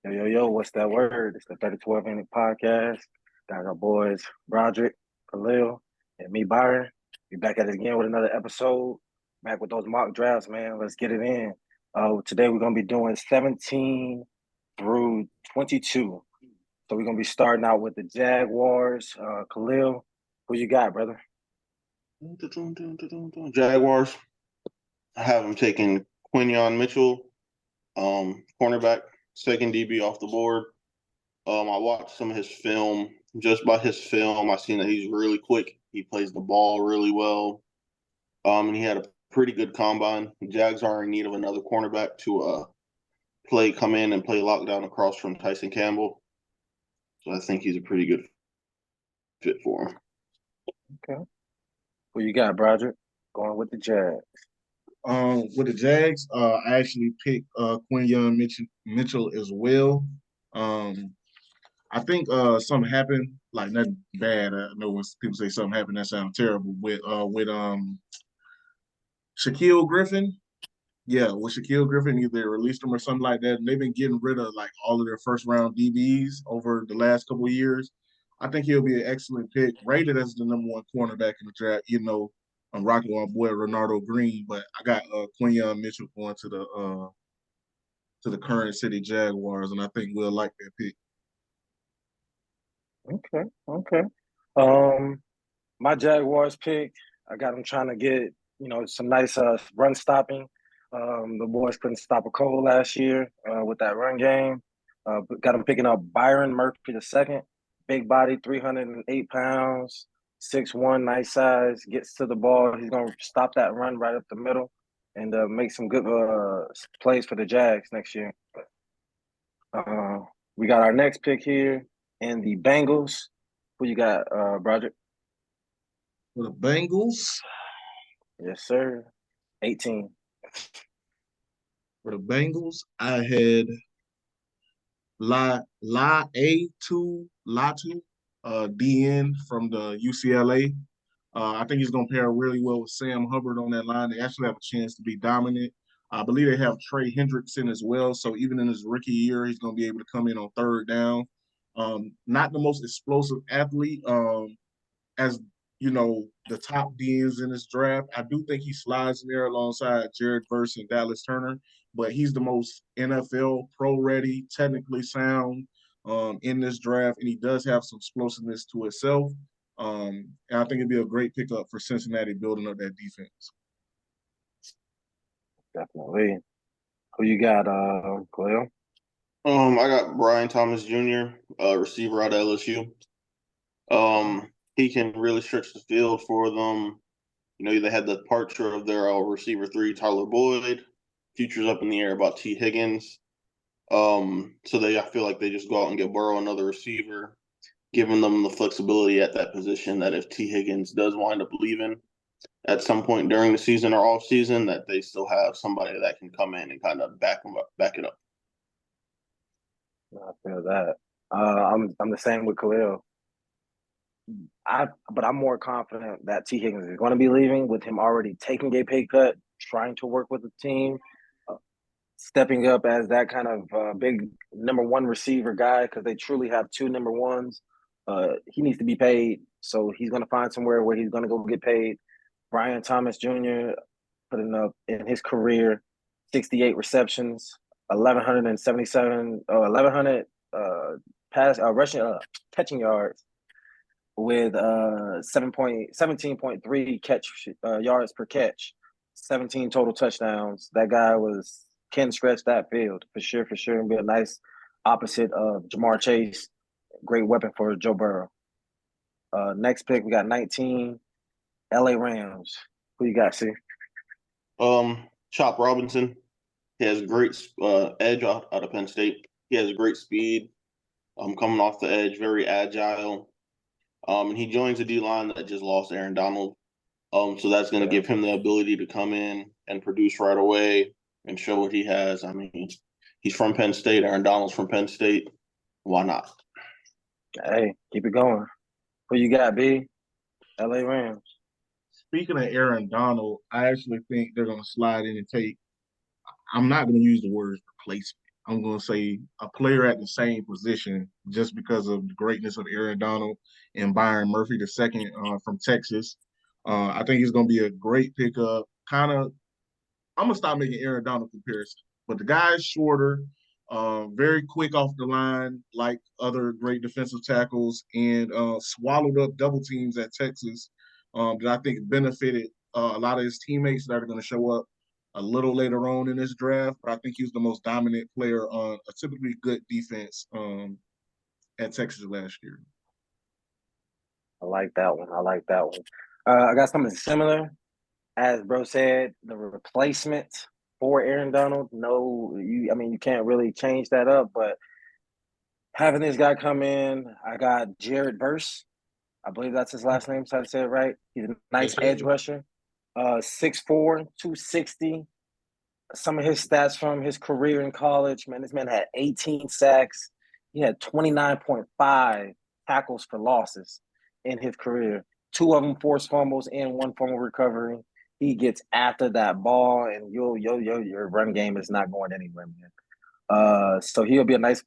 Yo, what's that word? It's the 3012 Inning Podcast. Got our boys, Brodrick, Khalil, and me, Byron. We back at it again with another episode. Back with those mock drafts, man. Let's get it in. Today we're going to be doing 17 through 22. So we're going to be starting out with the Jaguars. Khalil, who you got, brother? Jaguars. I have them taking Quinyon Mitchell, cornerback, second DB off the board. I watched some of his film. Just by his film, I seen that he's really quick. He plays the ball really well. And he had a pretty good combine. The Jags are in need of another cornerback to come in and play lockdown across from Tyson Campbell. So I think he's a pretty good fit for him. Okay. Who you got, Brodrick? Going with the Jags. With the Jags, I actually picked Quinyon Mitchell as well. I think something happened, like nothing bad. I know when people say something happened, that sounds terrible. With Shaquille Griffin, yeah, with Shaquille Griffin, either they released him or something like that. And they've been getting rid of like all of their first round DBs over the last couple of years. I think he'll be an excellent pick, rated as the number one cornerback in the draft. I'm rocking my boy Renardo Green, but I got Quinyon Mitchell going to the current city Jaguars, and I think we'll like that pick. Okay. Um, my Jaguars pick, I got them trying to get, some nice run stopping. The boys couldn't stop a cold last year with that run game. Got them picking up Byron Murphy the second, big body, 308 pounds, 6'1", nice size, gets to the ball. He's gonna stop that run right up the middle and make some good plays for the Jags next year. Uh, we got our next pick here in the Bengals. Who you got, Broderick? For the Bengals, Yes, sir. 18. for the Bengals, I had Latu, DN from the UCLA. I think he's going to pair really well with Sam Hubbard on that line. They actually have a chance to be dominant. I believe they have Trey Hendrickson as well. So even in his rookie year, he's going to be able to come in on third down. Not the most explosive athlete, as the top DNs in this draft. I do think he slides in there alongside Jared Verse and Dallas Turner, but he's the most NFL pro ready, technically sound in this draft, and he does have some explosiveness to itself. And I think it'd be a great pickup for Cincinnati building up that defense. Definitely. Who you got, Khalil? I got Brian Thomas Jr., receiver out of LSU. He can really stretch the field for them. They had the departure of their receiver three, Tyler Boyd. Future's up in the air about T. Higgins. I feel like they just go out and get Burrow another receiver, giving them the flexibility at that position that if T. Higgins does wind up leaving at some point during the season or off season, that they still have somebody that can come in and kind of back it up. I feel that. I'm the same with Khalil. But I'm more confident that T. Higgins is going to be leaving with him already taking a pay cut, trying to work with the team, stepping up as that kind of big number one receiver guy because they truly have two number ones. He needs to be paid, so he's going to find somewhere where he's going to go get paid. Brian Thomas Jr. putting up in his career 68 receptions, 1,100 rushing catching yards with 17.3 catch yards per catch, 17 total touchdowns. That guy can stretch that field for sure, and be a nice opposite of Jamar Chase. Great weapon for Joe Burrow. Next pick, we got 19, LA Rams. Who you got, see? Chop Robinson. He has a great edge out of Penn State. He has great speed. Coming off the edge, very agile. And he joins a D line that just lost Aaron Donald. So that's going to give him the ability to come in and produce right away and show what he has. I mean, he's from Penn State. Aaron Donald's from Penn State. Why not? Hey, keep it going. Who you got, B? LA Rams. Speaking of Aaron Donald, I actually think they're going to slide in and take. I'm not going to use the word replacement. I'm going to say a player at the same position just because of the greatness of Aaron Donald and Byron Murphy, the second from Texas. I think he's going to be a great pickup. I'm gonna stop making Aaron Donald comparison, but the guy's shorter, very quick off the line, like other great defensive tackles, and swallowed up double teams at Texas that I think benefited a lot of his teammates that are going to show up a little later on in this draft. But I think he was the most dominant player on a typically good defense at Texas last year. I like that one. I like that one. I got something similar. As bro said, the replacement for Aaron Donald. No, you can't really change that up. But having this guy come in, I got Jared Verse. I believe that's his last name, so I said it right. He's a nice edge rusher. 6'4", 260. Some of his stats from his career in college, man, this man had 18 sacks. He had 29.5 tackles for losses in his career. 2 of them forced fumbles and 1 fumble recovery. He gets after that ball, and your run game is not going anywhere, man. So he'll be a nice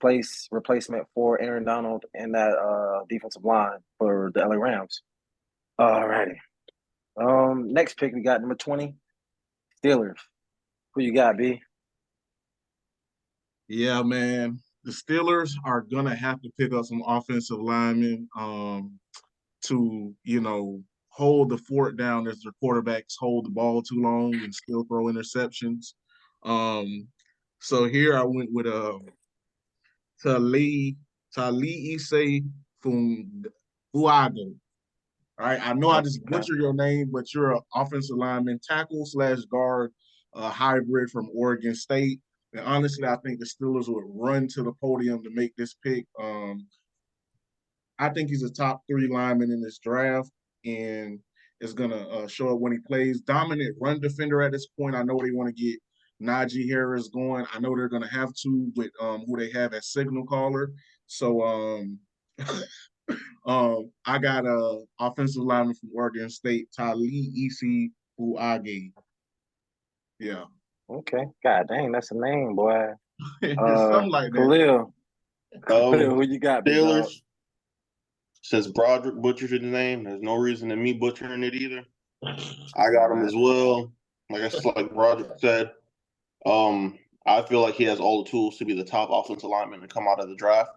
replacement for Aaron Donald in that defensive line for the LA Rams. Alrighty. Next pick we got number 20, Steelers. Who you got, B? Yeah, man. The Steelers are gonna have to pick up some offensive linemen to, hold the fort down as their quarterbacks hold the ball too long and still throw interceptions. So here I went with Tali Ise Fuago. All right, I know I just butchered your name, but you're an offensive lineman, tackle slash guard, hybrid from Oregon State. And honestly, I think the Steelers would run to the podium to make this pick. I think he's a top 3 lineman in this draft, and is gonna show up when he plays. Dominant run defender at this point. I know they want to get Najee Harris going. I know they're gonna have to with who they have as signal caller. So I got a offensive lineman from Oregon State, Tali Isi Uage. Yeah. Okay. God dang, that's a name, boy. Something like that. Khalil. Who you got, big dog? Steelers. Since Brodrick butchered his name, there's no reason in me butchering it either. I got him as well. Like Brodrick said, I feel like he has all the tools to be the top offensive lineman to come out of the draft.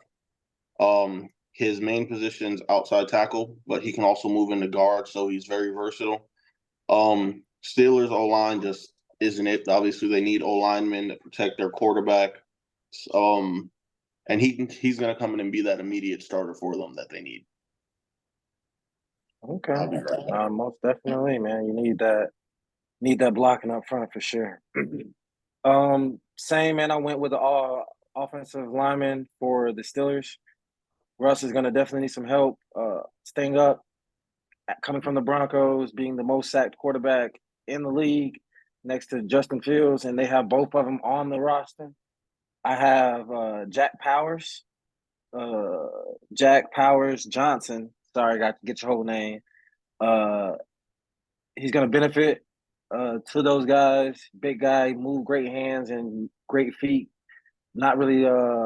His main position's outside tackle, but he can also move into guard, so he's very versatile. Steelers O-line just isn't it. Obviously, they need O-linemen to protect their quarterback. And he's going to come in and be that immediate starter for them that they need. Okay. Most definitely, man. You need that blocking up front for sure. Same, man. I went with the offensive lineman for the Steelers. Russ is going to definitely need some help staying up, coming from the Broncos, being the most sacked quarterback in the league next to Justin Fields, and they have both of them on the roster. I have Jack Powers Johnson. Sorry, I got to get your whole name. He's going to benefit to those guys. Big guy, move great hands and great feet. Not really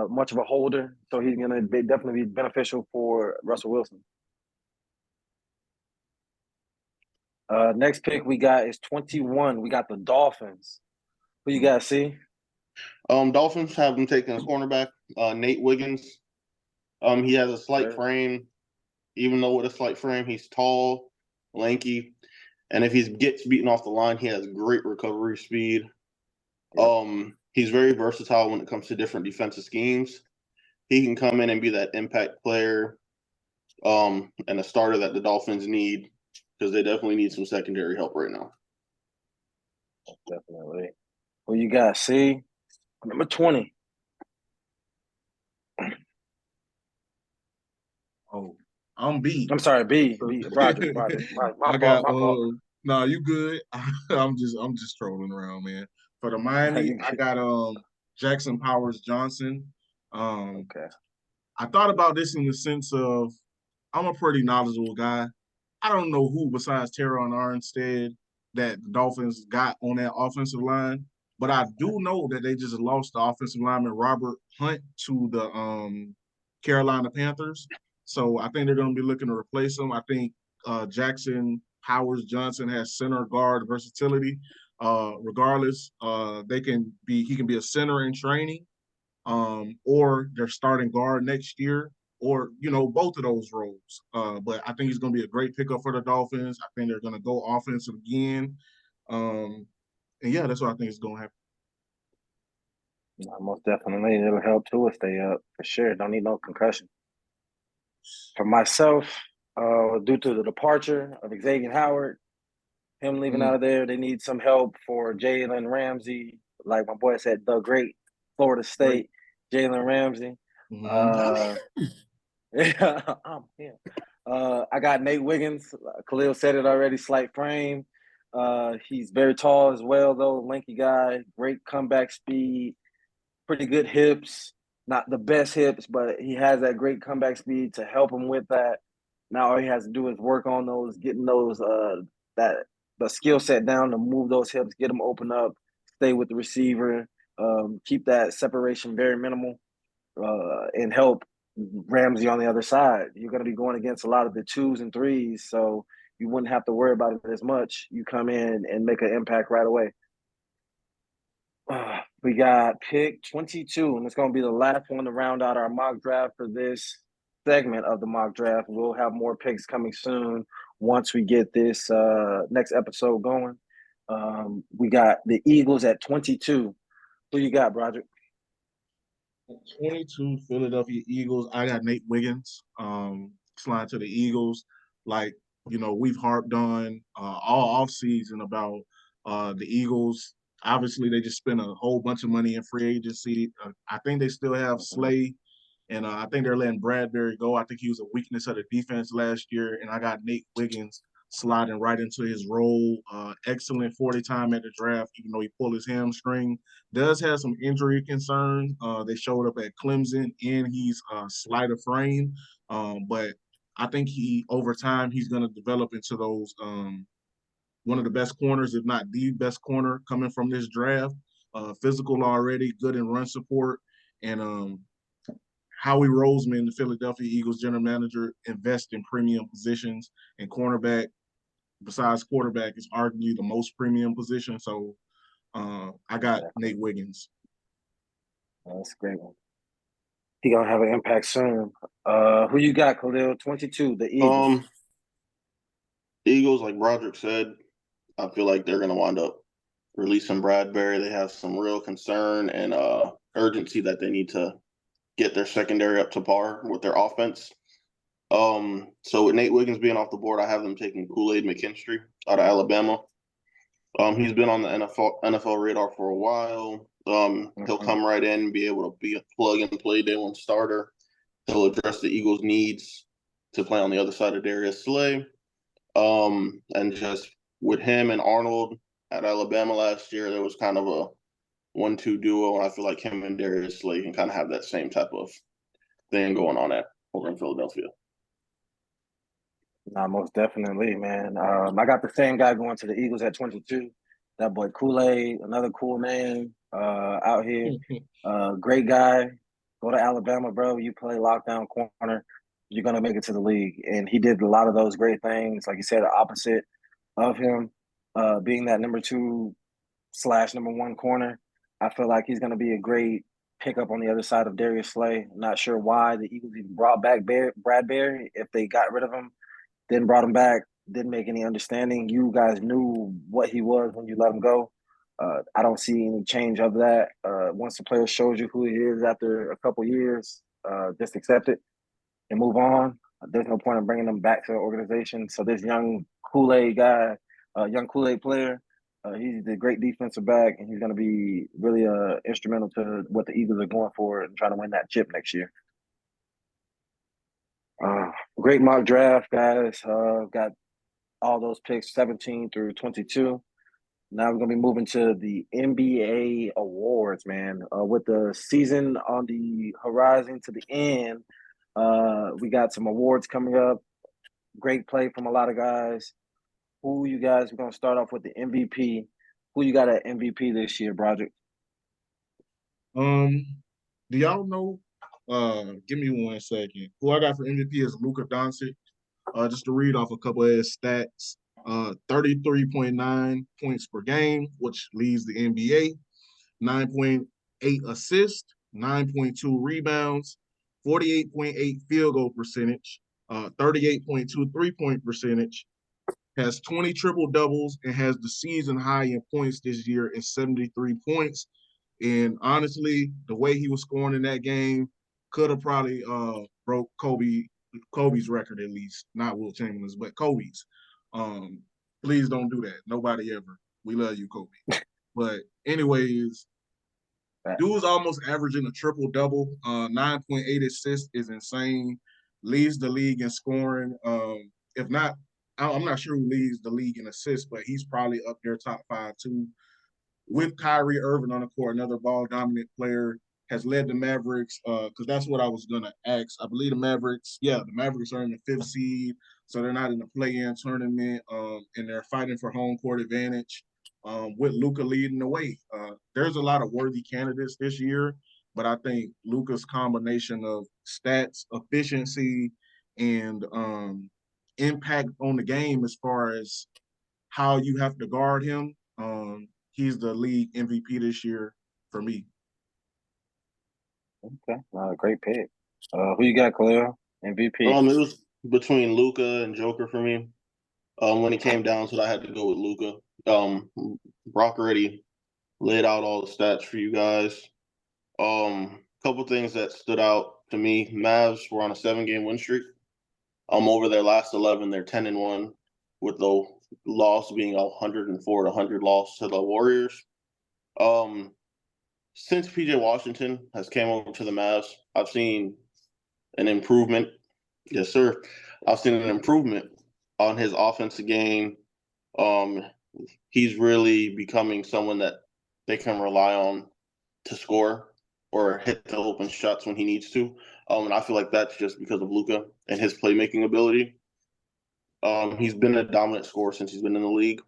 much of a holder, so he's going to definitely be beneficial for Russell Wilson. Next pick we got is 21. We got the Dolphins. Who you got, C? Dolphins have him taking a cornerback, Nate Wiggins. He has a slight frame. Even though with a slight frame, he's tall, lanky, and if he gets beaten off the line, he has great recovery speed. He's very versatile when it comes to different defensive schemes. He can come in and be that impact player, and a starter that the Dolphins need, because they definitely need some secondary help right now. Definitely. Who you got, C? Number 20. Oh, I'm B. I'm sorry, B. Brodrick. My fault. No, you good. I'm just trolling around, man. For the Miami, I got Jackson Powers Johnson. Okay. I thought about this in the sense of I'm a pretty knowledgeable guy. I don't know who besides Teron Armstead that the Dolphins got on that offensive line. But I do know that they just lost the offensive lineman Robert Hunt to the Carolina Panthers. So I think they're going to be looking to replace him. I think Jackson Powers Johnson has center guard versatility. Regardless, he can be a center in training, or their starting guard next year, or both of those roles. But I think he's going to be a great pickup for the Dolphins. I think they're going to go offensive again. And yeah, that's what I think is going to happen. Most definitely, it'll help too if stay up for sure. Don't need no concussion. For myself, due to the departure of Xavier Howard, him leaving out of there, they need some help for Jalen Ramsey. Like my boy said, the great Florida State Jalen Ramsey. Yeah, I'm here. I got Nate Wiggins. Khalil said it already. Slight frame. He's very tall as well, though. Lanky guy. Great comeback speed. Pretty good hips. Not the best hips, but he has that great comeback speed to help him with that. Now all he has to do is work on those, getting those the skill set down to move those hips, get them open up, stay with the receiver, keep that separation very minimal, and help Ramsey on the other side. You're going to be going against a lot of the 2s and 3s, so you wouldn't have to worry about it as much. You come in and make an impact right away. We got pick 22, and it's going to be the last one to round out our mock draft for this segment of the mock draft. We'll have more picks coming soon once we get this next episode going. We got the Eagles at 22. Who you got, Brodrick? 22 Philadelphia Eagles. I got Nate Wiggins sliding to the Eagles. Like, we've harped on all offseason about the Eagles. Obviously, they just spent a whole bunch of money in free agency. I think they still have Slay, and I think they're letting Bradbury go. I think he was a weakness of the defense last year, and I got Nate Wiggins sliding right into his role. Excellent 40 time at the draft, even though he pulled his hamstring. Does have some injury concerns. They showed up at Clemson, and he's slight of frame. But I think over time, he's going to develop into those one of the best corners, if not the best corner coming from this draft. Physical already, good in run support. And Howie Roseman, the Philadelphia Eagles general manager, invest in premium positions, and cornerback, besides quarterback, is arguably the most premium position. So I got Nate Wiggins. That's a great one. He gonna have an impact soon. Who you got, Khalil? 22, the Eagles. Eagles, like Brodrick said, I feel like they're gonna wind up releasing Bradbury. They have some real concern and urgency that they need to get their secondary up to par with their offense. So with Nate Wiggins being off the board, I have them taking Kool-Aid McKinstry out of Alabama. He's been on the NFL radar for a while. He'll come right in and be able to be a plug-and-play day one starter. He'll address the Eagles' needs to play on the other side of Darius Slay. And just with him and Arnold at Alabama last year, there was kind of a 1-2 duo. I feel like him and Darius Slay can kind of have that same type of thing going on over in Philadelphia. Nah, most definitely, man. I got the same guy going to the Eagles at 22. That boy Kool-Aid, another cool name out here. Great guy. Go to Alabama, bro. You play lockdown corner, you're going to make it to the league. And he did a lot of those great things. Like you said, the opposite of him being that number 2/number 1 corner. I feel like he's going to be a great pickup on the other side of Darius Slay. I'm not sure why the Eagles even brought back Bradbury if they got rid of him. Then brought him back, didn't make any understanding. You guys knew what he was when you let him go. I don't see any change of that. Once the player shows you who he is after a couple years, just accept it and move on. There's no point in bringing them back to the organization. So this young Kool-Aid guy, young Kool-Aid player, he's a great defensive back, and he's going to be really instrumental to what the Eagles are going for and trying to win that chip next year. Great mock draft, guys. Got all those picks 17 through 22. Now we're going to be moving to the NBA awards, man. With the season on the horizon to the end, we got some awards coming up. Great play from a lot of guys. Who you guys, we're going to start off with the MVP. Who you got at MVP this year, Brodrick? Do y'all know? Give me 1 second. Who I got for MVP is Luka Doncic. Just to read off a couple of his stats. 33.9 points per game, which leads the NBA. 9.8 assists, 9.2 rebounds, 48.8 field goal percentage, 38.2 3-point percentage, has 20 triple doubles, and has the season high in points this year is 73 points. And honestly, the way he was scoring in that game could have probably broke Kobe's record, at least. Not Will Chamberlain's, but Kobe's. Please don't do that. Nobody ever. We love you, Kobe. But anyways, dude's almost averaging a triple double. 9.8 assists is insane. Leads the league in scoring. If not, I'm not sure who leads the league in assists, but he's probably up there top 5 too. With Kyrie Irving on the court, another ball dominant player, has led the Mavericks, because that's what I was gonna ask. I believe the Mavericks are in the 5th seed, so they're not in the play-in tournament, and they're fighting for home court advantage. With Luka leading the way. There's a lot of worthy candidates this year, but I think Luka's combination of stats, efficiency, and impact on the game as far as how you have to guard him, he's the league MVP this year for me. Okay, great pick. Who you got, Khalil? MVP. It was between Luka and Joker for me. When it came down to it, I had to go with Luka. Brock already laid out all the stats for you guys. Couple things that stood out to me: Mavs were on a 7-game win streak. Over their last 11, they're 10-1, with the loss being 104-100 loss to the Warriors. Since PJ Washington has came over to the Mavs, I've seen an improvement. Yes, sir. I've seen an improvement on his offensive game. He's really becoming someone that they can rely on to score or hit the open shots when he needs to. And I feel like that's just because of Luka and his playmaking ability. He's been a dominant scorer since he's been in the league.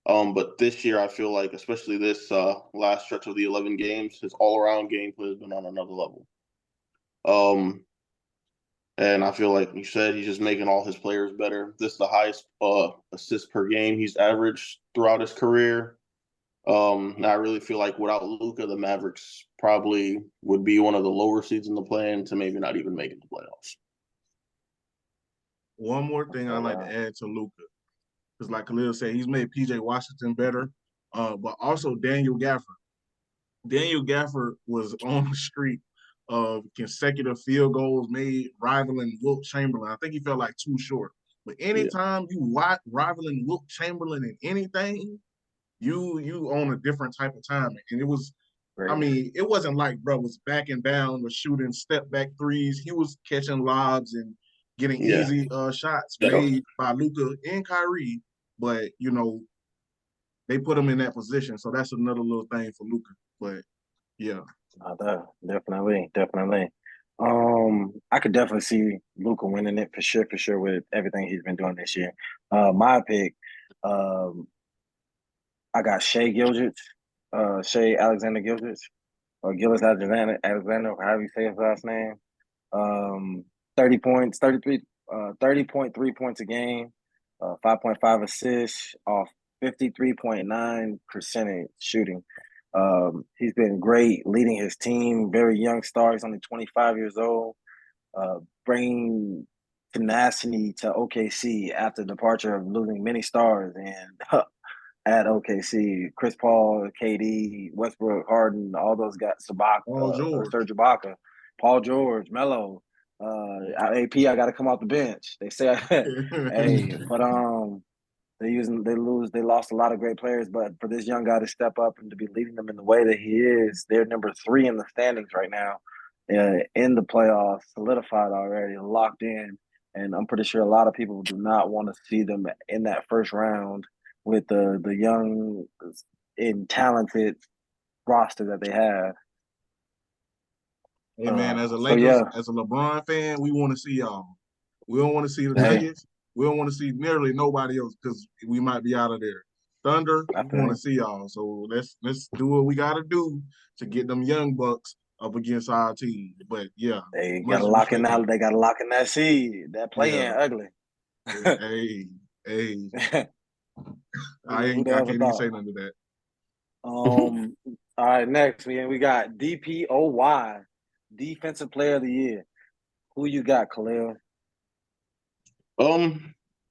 But this year, I feel like, especially this last stretch of the 11 games, his all-around gameplay has been on another level. And I feel like you said, he's just making all his players better. This is the highest assist per game he's averaged throughout his career. And I really feel like without Luka, the Mavericks probably would be one of the lower seeds in the play-in to maybe not even make it the playoffs. One more thing I'd like to add to Luka, because like Khalil said, he's made PJ Washington better, but also Daniel Gafford. Daniel Gafford was on the streak of consecutive field goals made, rivaling Wilt Chamberlain. I think he felt like 2 short. But anytime you rivaling Wilt Chamberlain in anything, you own a different type of timing. And it was, I mean, it wasn't like bro was backing down or shooting step back threes. He was catching lobs and getting easy shots made by Luka and Kyrie. But you know, they put him in that position, so that's another little thing for Luka. But yeah, definitely. I could definitely see Luka winning it for sure with everything he's been doing this year. My pick, I got Shai Alexander Gilgeous, or Gillis Alexander, however you say his last name. 30 points, 30.3 points a game, 5.5 assists off 53.9% shooting. He's been great leading his team, very young star. He's only 25 years old, bringing tenacity to OKC after the departure of losing many stars. And at OKC, Chris Paul, KD, Westbrook, Harden, all those guys, Serge Ibaka, Paul George, Melo, AP. I got to come off the bench. They say, hey, but they lost a lot of great players. But for this young guy to step up and to be leading them in the way that he is, they're number 3 in the standings right now, in the playoffs, solidified already, locked in. And I'm pretty sure a lot of people do not want to see them in that first round with the young and talented roster that they have. Hey man, as a Lakers, as a LeBron fan, we want to see y'all. We don't want to see the Nuggets. We don't want to see nearly nobody else because we might be out of there Thunder, I we feel want to you. see y'all. So let's do what we got to do to get them young bucks up against our team. But yeah, They much gotta lock in respect to that. They gotta lock in that seed. That play in yeah. ugly. Hey, Who'd I ever can't even thought? say none of that. All right, next we got DPOY, Defensive Player of the Year. Who you got, Khalil? I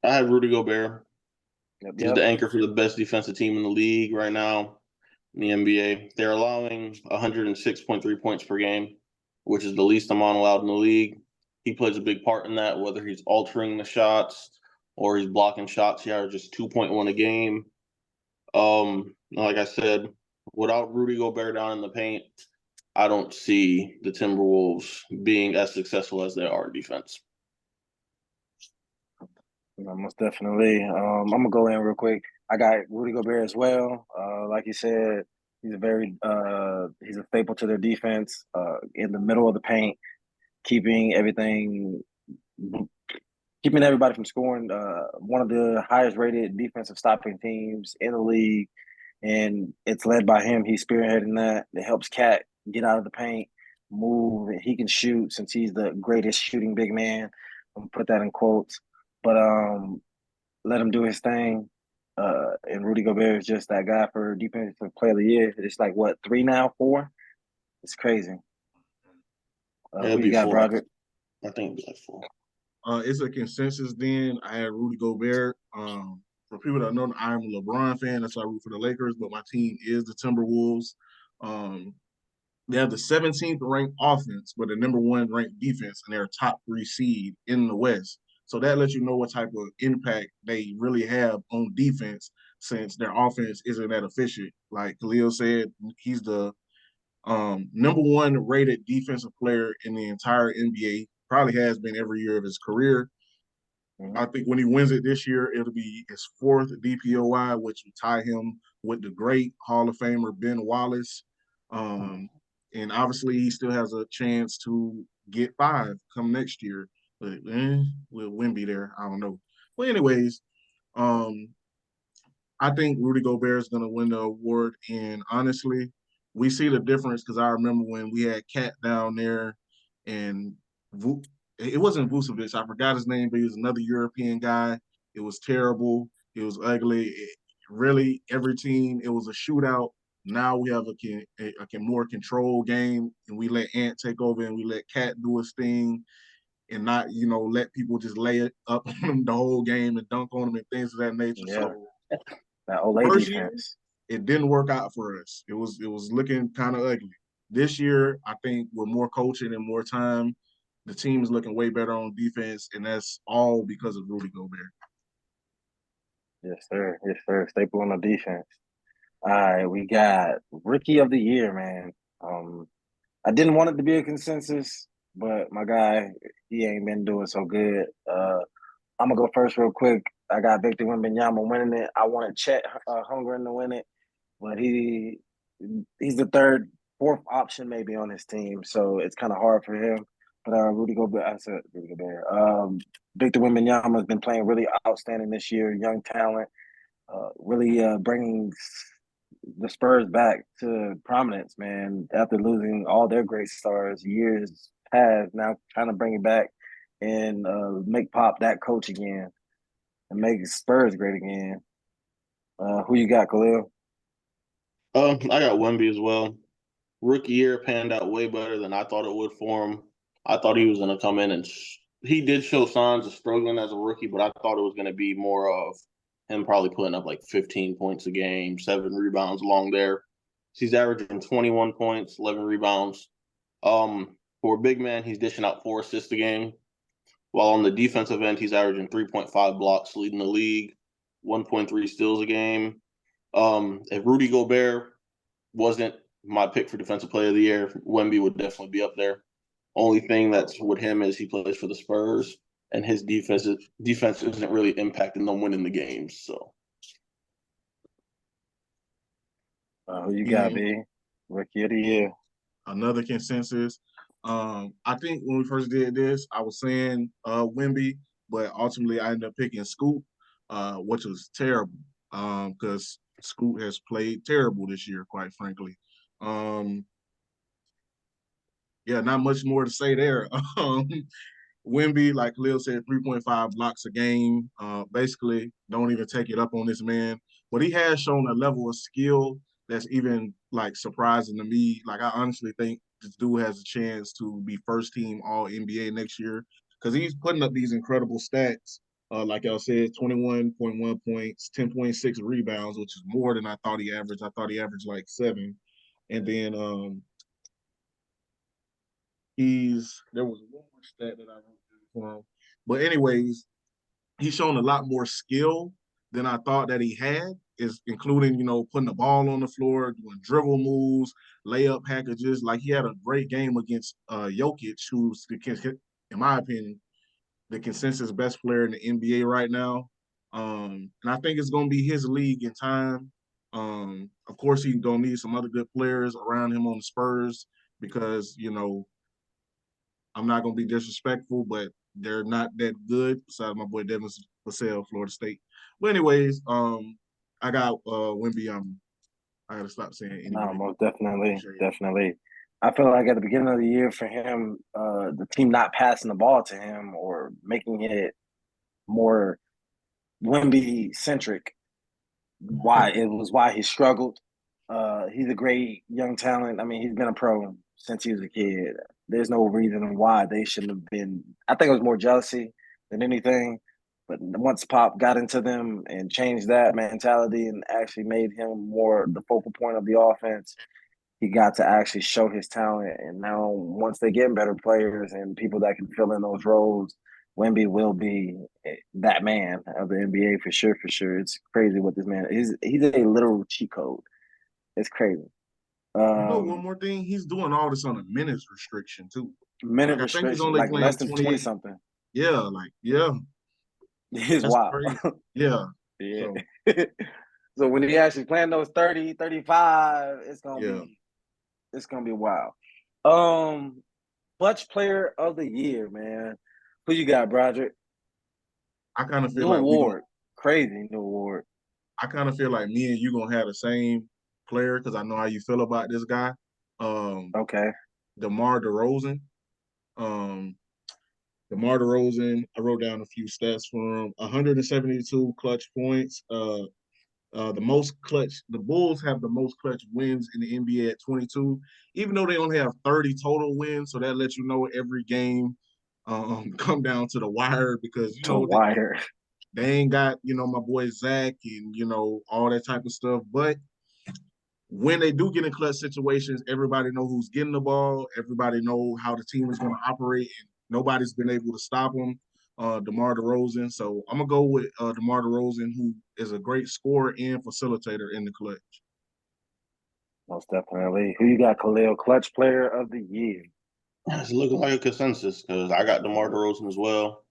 have Rudy Gobert. Yep, He's yep. the anchor for the best defensive team in the league right now in the NBA. They're allowing 106.3 points per game, which is the least amount allowed in the league. He plays a big part in that, whether he's altering the shots or he's blocking shots. He averages 2.1 a game. Like I said, without Rudy Gobert down in the paint, I don't see the Timberwolves being as successful as they are in defense. Most definitely. I'm gonna go in real quick. I got Rudy Gobert as well. Like you said, he's a staple to their defense. In the middle of the paint, keeping everything, keeping everybody from scoring. One of the highest rated defensive stopping teams in the league, and it's led by him. He's spearheading that. It helps Cat get out of the paint, move. He can shoot since he's the greatest shooting big man. I'm gonna put that in quotes, but let him do his thing. And Rudy Gobert is just that guy for defensive player of the year. It's like what, three now, four? It's crazy. It'll Who you be got, four. Brodrick? I think it'll be like four. It's a consensus then. I had Rudy Gobert. For people that know, I'm a LeBron fan. That's why I root for the Lakers, but my team is the Timberwolves. Um, they have the 17th ranked offense, but the number one ranked defense, and they're a top 3 seed in the West. So that lets you know what type of impact they really have on defense since their offense isn't that efficient. Like Khalil said, he's the number one rated defensive player in the entire NBA. Probably has been every year of his career. Mm-hmm. I think when he wins it this year, it'll be his 4th DPOY, which will tie him with the great Hall of Famer Ben Wallace. And obviously, he still has a chance to get 5 come next year. But will Wemby there? I don't know. Well, anyways, um, I think Rudy Gobert is going to win the award. And honestly, we see the difference because I remember when we had Cat down there and it wasn't Vucevic. I forgot his name, but he was another European guy. It was terrible. It was ugly. Really, every team, it was a shootout. Now we have a more controlled game, and we let Ant take over, and we let Cat do his thing, and not let people just lay it up on him the whole game and dunk on him and things of that nature. Yeah, So that Olay first year, defense. it didn't work out for us. It was looking kind of ugly. This year, I think with more coaching and more time, the team is looking way better on defense, and that's all because of Rudy Gobert. Yes, sir. Yes, sir. Staple on the defense. All right, we got Rookie of the Year, man. I didn't want it to be a consensus, but my guy, he ain't been doing so good. I'm gonna go first real quick. I got Victor Wembanyama winning it. I wanted Chet Holmgren to win it, but he's the third, fourth option maybe on his team, so it's kind of hard for him. But Rudy Gobert, I said Rudy Gobert. Victor Wembanyama has been playing really outstanding this year. Young talent, really bringing the Spurs back to prominence, man. After losing all their great stars years past, now trying to bring it back and make Pop that coach again and make Spurs great again. Who you got, Khalil? I got Wemby as well. Rookie year panned out way better than I thought it would for him. I thought he was going to come in and he did show signs of struggling as a rookie, but I thought it was going to be more of him probably putting up like 15 points a game, 7 rebounds along there. He's averaging 21 points, 11 rebounds. For a big man, he's dishing out 4 assists a game. While on the defensive end, he's averaging 3.5 blocks, leading the league, 1.3 steals a game. If Rudy Gobert wasn't my pick for defensive player of the year, Wemby would definitely be up there. Only thing that's with him is he plays for the Spurs, and his defense isn't really impacting them winning the games. So, Who you got, And B? Rookie of the Year. another consensus. I think when we first did this, I was saying Wemby, but ultimately I ended up picking Scoop, which was terrible because Scoot has played terrible this year, quite frankly. Yeah, not much more to say there. Wemby, like Khalil said, 3.5 blocks a game. Basically, don't even take it up on this man. But he has shown a level of skill that's even like surprising to me. Like I honestly think this dude has a chance to be first team All NBA next year because he's putting up these incredible stats. Like y'all said, 21.1 points, 10.6 rebounds, which is more than I thought he averaged. I thought he averaged like 7. And then there was one more stat that I wrote down for him. But anyways, he's shown a lot more skill than I thought that he had, is including, putting the ball on the floor, doing dribble moves, layup packages. Like he had a great game against Jokic, who's in my opinion, the consensus best player in the NBA right now. And I think it's gonna be his league in time. Of course he's gonna need some other good players around him on the Spurs because, I'm not gonna be disrespectful, but they're not that good. Besides my boy Devin Vassell, Florida State. But anyways, I got Wemby. I gotta stop saying No, anyway. most definitely, definitely. I feel like at the beginning of the year for him, the team not passing the ball to him or making it more Wemby centric. Why he struggled. He's a great young talent. I mean, he's been a pro since he was a kid. There's no reason why they shouldn't have been. I think it was more jealousy than anything. But once Pop got into them and changed that mentality and actually made him more the focal point of the offense, he got to actually show his talent. And now, once they get better players and people that can fill in those roles, Wemby will be that man of the NBA for sure. For sure, it's crazy what this man is. He's a literal cheat code. It's crazy. One more thing, he's doing all this on a minutes restriction too. Minute Like I think he's restriction, only like less playing than 20 28. something. Yeah, yeah, It's that's wild. crazy. Yeah. Yeah. So So when he actually playing those 30, 35, yeah, it's gonna be wild. Clutch player of the year, man. Who you got, Brodrick? I kind of feel New like we gonna. award. Crazy new award. I kind of feel like me and you gonna have the same player because I know how you feel about this guy. Okay. DeMar DeRozan. Um, DeMar DeRozan. I wrote down a few stats for him. 172 clutch points. The most clutch. The Bulls have the most clutch wins in the NBA at 22, even though they only have 30 total wins. So that lets you know every game come down to the wire because To the wire. they ain't got my boy Zach and all that type of stuff. But when they do get in clutch situations, everybody know who's getting the ball. Everybody know how the team is going to operate, and nobody's been able to stop them. DeMar DeRozan. So I'm gonna go with DeMar DeRozan, who is a great scorer and facilitator in the clutch. Most definitely. Who you got, Khalil? Clutch player of the year. It's looking like a consensus because I got DeMar DeRozan as well.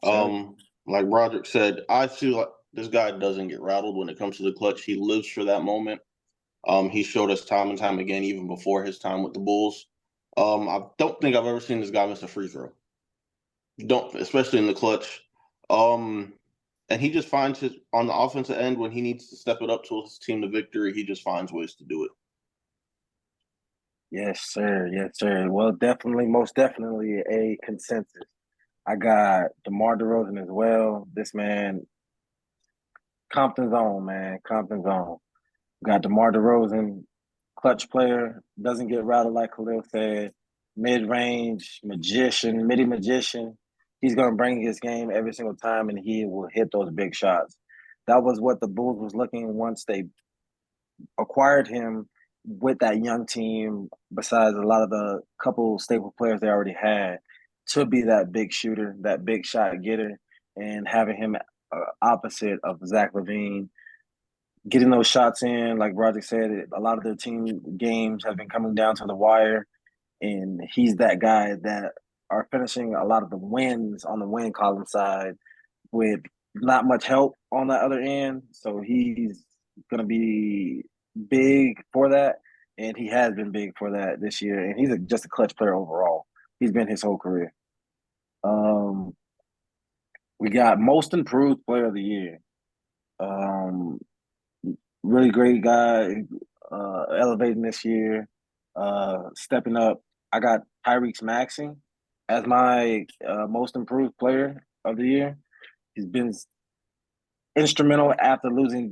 Sure. Like Brodrick said, I feel like this guy doesn't get rattled when it comes to the clutch. He lives for that moment. He showed us time and time again, even before his time with the Bulls. I don't think I've ever seen this guy miss a free throw. Don't, especially in the clutch. Um, and he just finds his on the offensive end when he needs to step it up to his team to victory. He just finds ways to do it. Yes, sir. Yes, sir. Well, definitely, most definitely a consensus. I got DeMar DeRozan as well. This man, Compton's own, man. Compton's own. Got DeMar DeRozan, clutch player, doesn't get rattled like Khalil said. Mid-range, magician, midi magician. He's gonna bring his game every single time and he will hit those big shots. That was what the Bulls was looking once they acquired him with that young team, besides a lot of the couple staple players they already had, to be that big shooter, that big shot getter, and having him opposite of Zach LaVine, getting those shots in. Like Broderick said, a lot of their team games have been coming down to the wire, and he's that guy that are finishing a lot of the wins on the win column side with not much help on the other end. So he's going to be big for that, and he has been big for that this year. And he's just a clutch player overall. He's been his whole career. Um, we got most improved player of the year. Um, really great guy, elevating this year, stepping up. I got Tyreek Maxey as my most improved player of the year. He's been instrumental after losing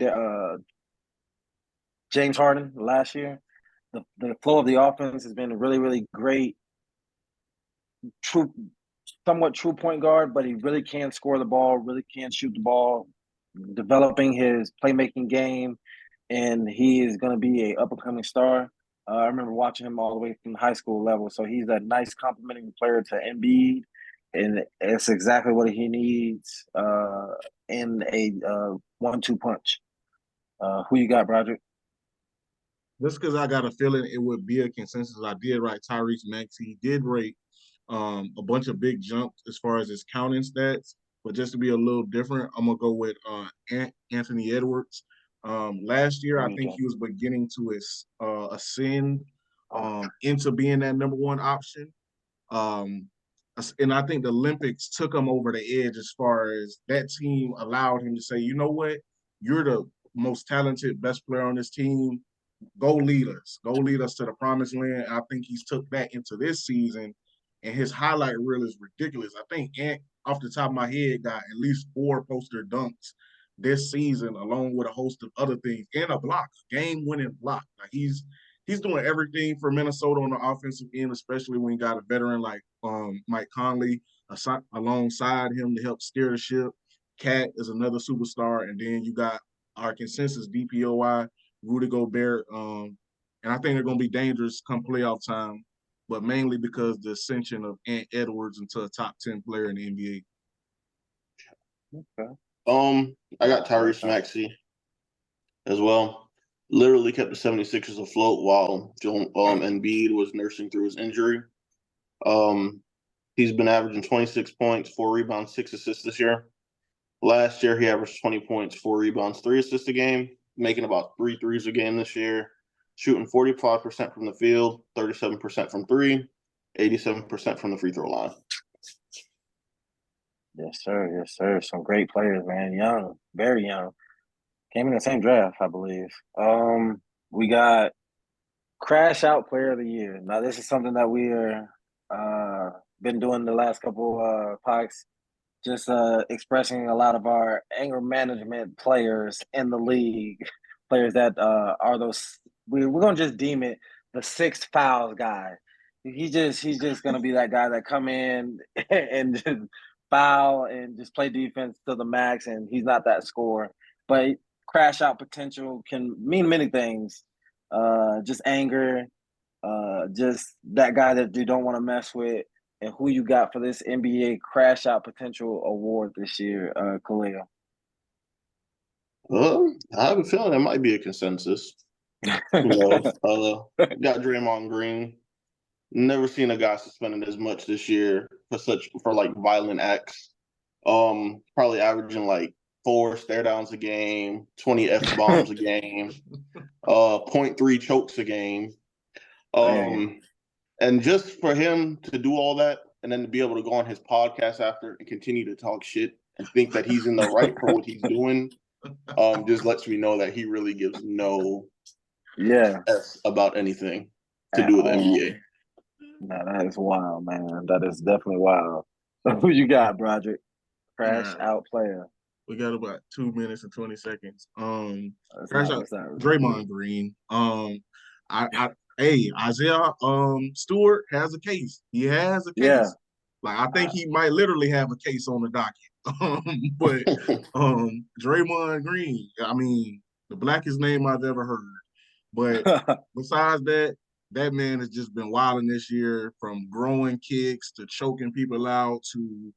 James Harden last year. The flow of the offense has been really, really great. True, somewhat true point guard, but he really can score the ball, really can shoot the ball, developing his playmaking game, and he is going to be a up and coming star. I remember watching him all the way from high school level, so he's a nice complementing player to Embiid, and it's exactly what he needs in a 1-2 punch. Who you got, Brodrick? Just because I got a feeling it would be a consensus, I did write Tyrese Maxey. He did rate a bunch of big jumps as far as his counting stats, but just to be a little different, I'm gonna go with Anthony Edwards. Last year, I think he was beginning to ascend into being that number one option. Um, and I think the Olympics took him over the edge as far as that team allowed him to say, you know what, you're the most talented, best player on this team. Go lead us to the promised land. I think he's took that into this season, and his highlight reel is ridiculous. I think Ant, off the top of my head, got at least 4 poster dunks this season, along with a host of other things, and a block, game-winning block. Like he's doing everything for Minnesota on the offensive end, especially when you got a veteran like Mike Conley alongside him to help steer the ship. Cat is another superstar, and then you got our consensus DPOY, Rudy Gobert, and I think they're going to be dangerous come playoff time, but mainly because the ascension of Ant Edwards into a top 10 player in the NBA. Okay. I got Tyrese Maxey as well. Literally kept the 76ers afloat while Embiid was nursing through his injury. He's been averaging 26 points, 4 rebounds, 6 assists this year. Last year, he averaged 20 points, 4 rebounds, 3 assists a game, making about 3 threes a game this year, shooting 45% from the field, 37% from 3, 87% from the free throw line. Yes, sir. Yes, sir. Some great players, man. Young, very young. Came in the same draft, I believe. We got Crash Out Player of the Year. Now, this is something that we are been doing the last couple podcasts, just expressing a lot of our anger management players in the league, players that are those. We're gonna just deem it the 6 fouls guy. He's just gonna be that guy that come in and just foul and just play defense to the max, and he's not that scorer. But crash out potential can mean many things. Just anger, just that guy that you don't want to mess with, and who you got for this NBA Crash Out Potential Award this year, Khalil? I have a feeling there might be a consensus. Got Draymond Green. Never seen a guy suspended as much this year for like violent acts. Probably averaging like 4 stare downs a game, 20 F bombs a game, 0.3 chokes a game. And just for him to do all that and then to be able to go on his podcast after and continue to talk shit and think that he's in the right for what he's doing, just lets me know that he really gives no S about anything to do with the NBA. No, that is wild, man. That is definitely wild. Who you got, Brodrick? Crash Out Player. We got about 2 minutes and 20 seconds. Crash Out Draymond Green. Hey, Isaiah Stewart has a case. He has a case. Yeah. Like I think he might literally have a case on the docket. But Draymond Green, I mean, the blackest name I've ever heard. But besides that, that man has just been wilding this year, from growing kicks to choking people out to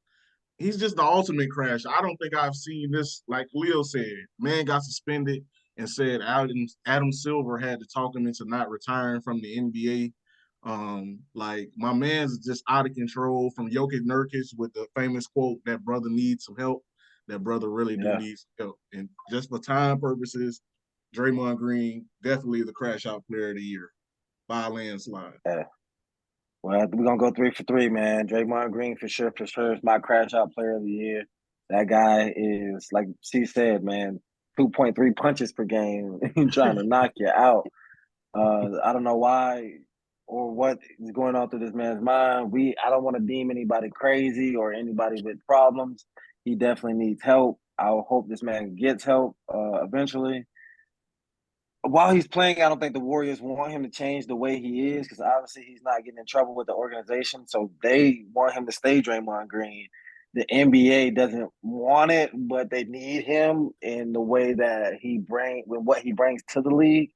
he's just the ultimate crash. I don't think I've seen this, like Leo said, man got suspended and said Adam Silver had to talk him into not retiring from the NBA. Like my man's just out of control, from Jokic Nurkic with the famous quote, that brother needs some help. That brother really do need some help. And just for time purposes, Draymond Green, definitely the crash out player of the year by a landslide. Yeah. Well, we're going to go 3 for 3, man. Draymond Green for sure is my crash out player of the year. That guy is, like C said, man, 2.3 punches per game trying to knock you out. I don't know why or what is going on through this man's mind. I don't want to deem anybody crazy or anybody with problems. He definitely needs help. I hope this man gets help eventually. While he's playing, I don't think the Warriors want him to change the way he is because obviously he's not getting in trouble with the organization. So they want him to stay Draymond Green. The NBA doesn't want it, but they need him in the way that what he brings to the league.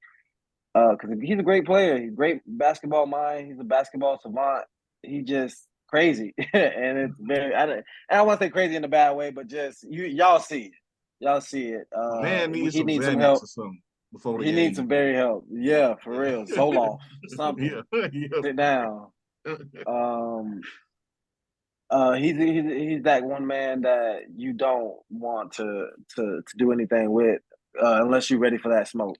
Because he's a great player, he's a great basketball mind. He's a basketball savant. He just crazy, and it's very. I don't want to say crazy in a bad way, but just y'all see it. Y'all see it. Man needs He some needs some Xanax help. or something before the He needs game. some very help. Yeah, for real. Zoloft, something. Yeah. Sit down. He's that one man that you don't want to do anything with unless you're ready for that smoke.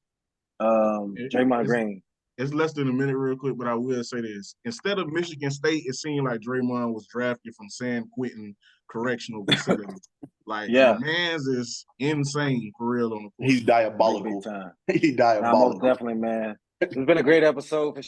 Draymond Green. It's less than a minute real quick, but I will say this. Instead of Michigan State, it seemed like Draymond was drafted from San Quentin Correctional Facility. Like, Yeah. my man's is insane for real on the court. He's diabolical. Big time. He's Nah, most diabolical. definitely, man. It's been a great episode for